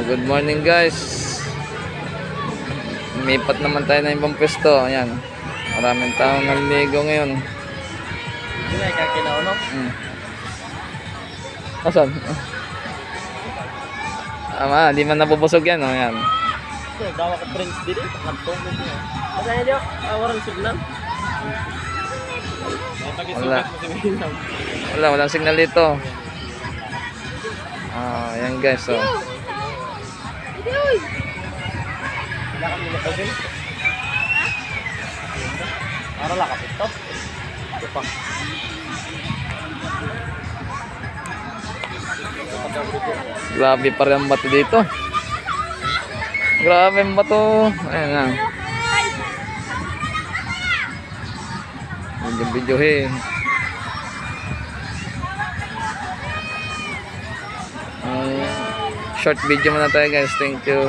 Good morning guys. Lumipat naman tayo na ibang pwesto. Ayan. Maraming taong naliligo ngayon. Hindi na ikakilao, no? Asan? Di man nabubusog yan. Oh. Ayan. Dawa ka friends dito. Nagtong mo niya. Masaya niyo? Walang signal. Walang signal dito. Ayan guys. Oh. Wala kami na pwede. Para lang kapit to. Ito pa. Grabe pa rin ang bato dito. Grabe ang bato. Ayan na. Video eh. Short video muna tayo guys. Thank you.